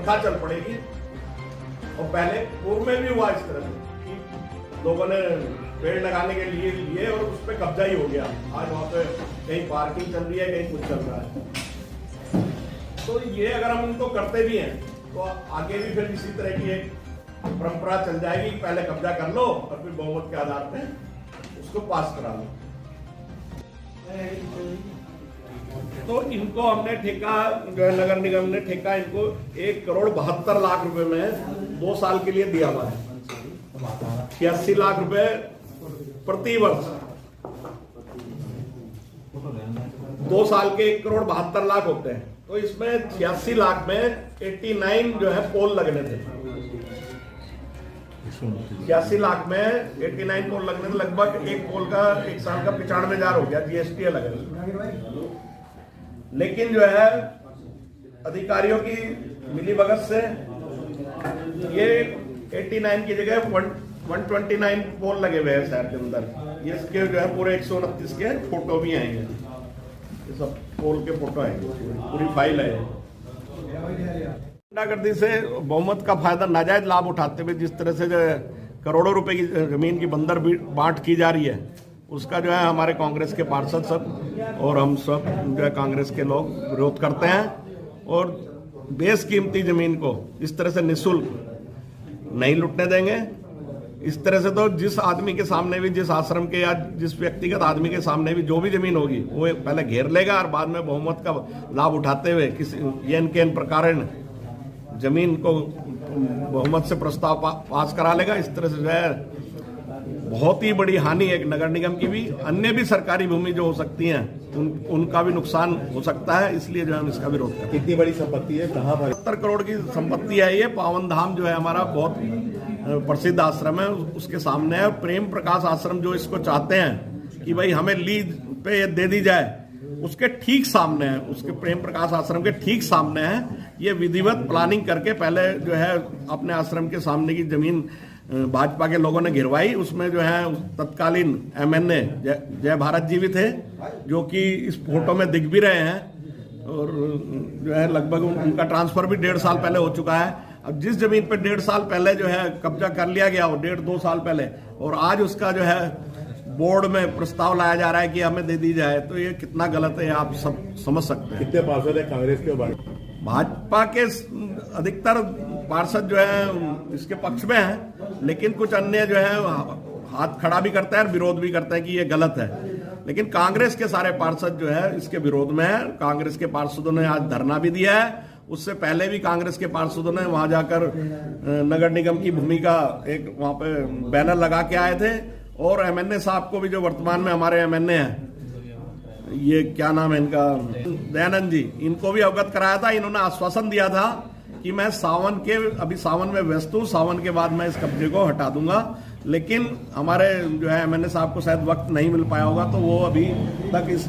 प्रथा चल पड़ेगी। और पहले पूर्व में भी हुआ इस तरह से कि लोगों ने पेड़ लगाने के लिए और उस पर कब्जा ही हो गया। आज वहाँ पे कहीं पार्किंग चल रही है, कहीं कुछ चल रहा है। तो ये अगर हम उनको करते भी हैं तो आगे भी फिर इसी तरह की एक परंपरा चल जाएगी, पहले कब्जा कर लो और फिर बहुमत के आधार पे उसको पास करा लो। तो इनको हमने ठेका, जो है नगर निगम ने ठेका इनको 1,72,00,000 रुपए में 2 साल के लिए दिया हुआ है। 86 लाख रुपए प्रति वर्ष, 2 साल के 1,72,00,000 होते हैं। तो इसमें 86 लाख में 89 जो है पोल लगने थे। 86 लाख में 89 पोल लगने थे। लगभग एक पोल का 1 साल का 95,000 हो गया, जीएसटी अलग है। लेकिन जो है अधिकारियों की मिलीभगत से ये 89 की जगह 129 पोल लगे हुए हैं शहर के अंदर। इसके जो है पूरे 129 के फोटो भी आएंगे, ये सब पोल के फोटो आएंगे, पूरी फाइल है। गुंडागर्दी से बहुमत का फायदा नाजायज लाभ उठाते हुए जिस तरह से जो करोड़ों रुपए की जमीन की बंदर बांट की जा रही है, उसका जो है हमारे कांग्रेस के पार्षद सब और हम सब जो है कांग्रेस के लोग विरोध करते हैं। और बेशकीमती जमीन को इस तरह से निःशुल्क नहीं लुटने देंगे। इस तरह से तो जिस आदमी के सामने भी, जिस आश्रम के या जिस व्यक्तिगत आदमी के सामने भी जो भी जमीन होगी वो पहले घेर लेगा और बाद में बहुमत का लाभ उठाते हुए किसी एन प्रकार जमीन को बहुमत से प्रस्ताव पास करा लेगा। इस तरह से जो है बहुत ही बड़ी हानि एक नगर निगम की भी, अन्य भी सरकारी भूमि जो हो सकती हैं उनका भी नुकसान हो सकता है। इसलिए जो है हम इसका विरोध करते हैं। कितनी बड़ी संपत्ति है, कहाँ पर? 70 करोड़ की संपत्ति है। ये पावन धाम जो है हमारा बहुत प्रसिद्ध आश्रम है, उसके सामने है। प्रेम प्रकाश आश्रम जो इसको चाहते हैं कि भाई हमें लीज पे दे दी जाए, उसके ठीक सामने है, उसके प्रेम प्रकाश आश्रम के ठीक सामने है। ये विधिवत प्लानिंग करके पहले जो है अपने आश्रम के सामने की जमीन भाजपा के लोगों ने गिरवाई। उसमें जो है तत्कालीन एमएनए जय भारत जी भी थे, जो कि इस फोटो में दिख भी रहे हैं। और जो है लगभग उनका ट्रांसफर भी 1.5 साल पहले हो चुका है। अब जिस जमीन पे 1.5 साल पहले जो है कब्जा कर लिया गया हो, 1.5-2 साल पहले, और आज उसका जो है बोर्ड में प्रस्ताव लाया जा रहा है कि हमें दे दी जाए, तो ये कितना गलत है आप सब समझ सकते हैं। कितने पार्षद है कांग्रेस के? भाजपा के अधिकतर पार्षद जो है इसके पक्ष में हैं, लेकिन कुछ अन्य जो है हाथ खड़ा भी करते हैं और विरोध भी करते हैं कि ये गलत है। लेकिन कांग्रेस के सारे पार्षद जो है इसके विरोध में है। कांग्रेस के पार्षदों ने आज धरना भी दिया है। उससे पहले भी कांग्रेस के पार्षदों ने वहां जाकर नगर निगम की भूमि का एक वहां पे बैनर लगा के आए थे। और एमएनए साहब को भी, जो वर्तमान में हमारे एमएनए हैं, ये क्या नाम है इनका, दयानंद जी, इनको भी अवगत कराया था। इन्होंने आश्वासन दिया था कि मैं अभी सावन में व्यस्त हूँ, सावन के बाद मैं इस कब्जे को हटा दूंगा। लेकिन हमारे जो है एमएनए साहब को शायद वक्त नहीं मिल पाया होगा, तो वो अभी तक इस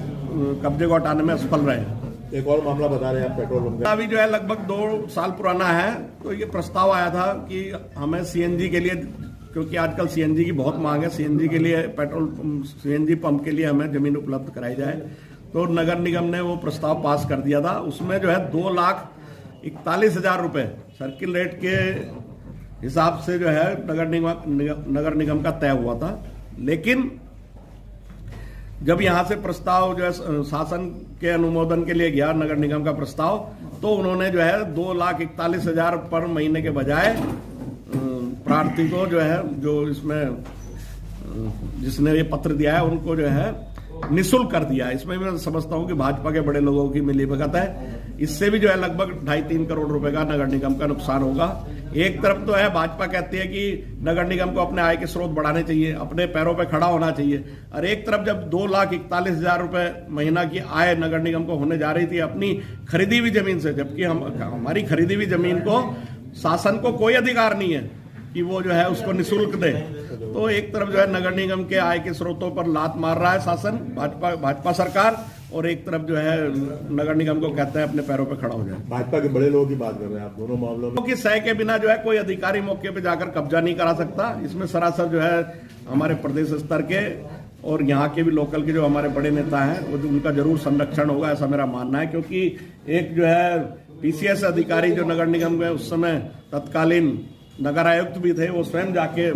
कब्जे को हटाने में असफल रहे हैं। एक और मामला बता रहे हैं आप, पेट्रोल पंप का। अभी जो है लगभग 2 साल पुराना है। तो ये प्रस्ताव आया था कि हमें सीएनजी के लिए, क्योंकि आजकल सीएनजी की बहुत मांग है, सीएनजी के लिए, सीएनजी पंप के लिए हमें जमीन उपलब्ध कराई जाए। तो नगर निगम ने वो प्रस्ताव पास कर दिया था। उसमें जो है 2,41,000 रुपए सर्किल रेट के हिसाब से जो है नगर निगम का तय हुआ था। लेकिन जब यहां से प्रस्ताव जो है शासन के अनुमोदन के लिए गया, नगर निगम का प्रस्ताव, तो उन्होंने जो है 2,41,000 पर महीने के बजाय प्रार्थी को जो है, जो इसमें जिसने ये पत्र दिया है, उनको जो है निःशुल्क कर दिया। इसमें मैं समझता हूं कि भाजपा के बड़े लोगों की मिलीभगत है। इससे भी जो है लगभग 2.5-3 करोड़ रुपए का नगर निगम का नुकसान होगा। एक तरफ तो है भाजपा कहती है कि नगर निगम को अपने आय के स्रोत बढ़ाने चाहिए, अपने पैरों पे खड़ा होना चाहिए, और एक तरफ जब 2,41,000 रुपए महीना की आय नगर निगम को होने जा रही थी अपनी खरीदी हुई जमीन से, जबकि हमारी खरीदी हुई जमीन को शासन को कोई अधिकार नहीं है कि वो जो है उसको निःशुल्क दे। तो एक तरफ जो है नगर निगम के आय के स्रोतों पर लात मार रहा है शासन, भाजपा सरकार, और एक तरफ जो है नगर निगम को कहता है अपने पैरों पे खड़ा हो जाए। भाजपा के बड़े लोगों की बात कर रहे हैं आप दोनों मामलों में। क्योंकि सह के बिना जो है कोई अधिकारी मौके पे जाकर कब्जा नहीं करा सकता। इसमें सरासर जो है हमारे प्रदेश स्तर के और यहाँ के भी लोकल के जो हमारे बड़े नेता हैं, वो उनका जरूर संरक्षण होगा, ऐसा मेरा मानना है। क्योंकि एक जो है पीसीएस अधिकारी जो नगर निगम के उस समय तत्कालीन नगर आयुक्त भी थे, वो स्वयं जाके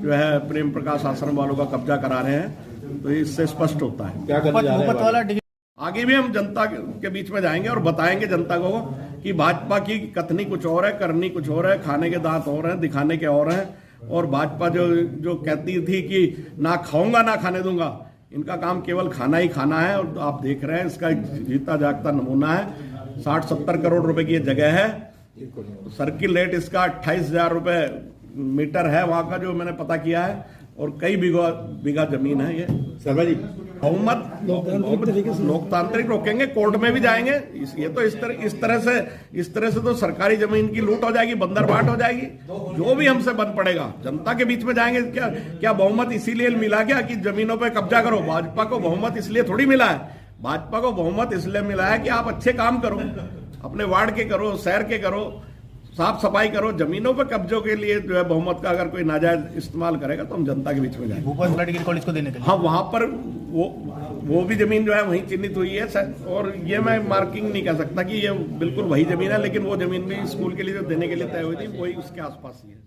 जो है प्रेम प्रकाश आश्रम वालों का कब्जा करा रहे हैं। तो इससे स्पष्ट होता है क्या करने जा रहे हैं आगे भी हम जनता के बीच में जाएंगे और बताएंगे जनता को कि भाजपा की कथनी कुछ और है, करनी कुछ और है, खाने के दांत और हैं, दिखाने के और हैं। और भाजपा जो कहती थी कि ना खाऊंगा ना खाने दूंगा, इनका काम केवल खाना ही खाना है। और आप देख रहे हैं इसका जीता जागता नमूना है। 60-70 करोड़ रुपए की ये जगह है। सर्किल रेट इसका 28,000 रुपए मीटर है वहां का, जो मैंने पता किया है। और कई बीघा जमीन है ये। शर्मा जी, बहुमत लोकतांत्रिक रोकेंगे, कोर्ट में भी जाएंगे। ये तो इस तरह से तो सरकारी जमीन की लूट हो जाएगी, बंदरबाट हो जाएगी। जो भी हमसे बन पड़ेगा, जनता के बीच में जाएंगे। क्या बहुमत इसीलिए मिला क्या कि जमीनों पे कब्जा करो? भाजपा को बहुमत इसलिए थोड़ी मिला है। भाजपा को बहुमत इसलिए मिला है कि आप अच्छे काम करो, अपने वार्ड के करो, शहर के करो, साफ सफाई करो। जमीनों पर कब्जों के लिए जो है बहुमत का अगर कोई नाजायज इस्तेमाल करेगा तो हम जनता के बीच में जाएंगे। भोपाल मेडिकल कॉलेज को देने के लिए हाँ, वहां पर वो भी जमीन जो है वहीं चिन्हित हुई है। और ये मैं मार्किंग नहीं कर सकता कि ये बिल्कुल वही जमीन है, लेकिन वो जमीन भी स्कूल के लिए जो देने के लिए तय हुई थी वही उसके आसपास ही है।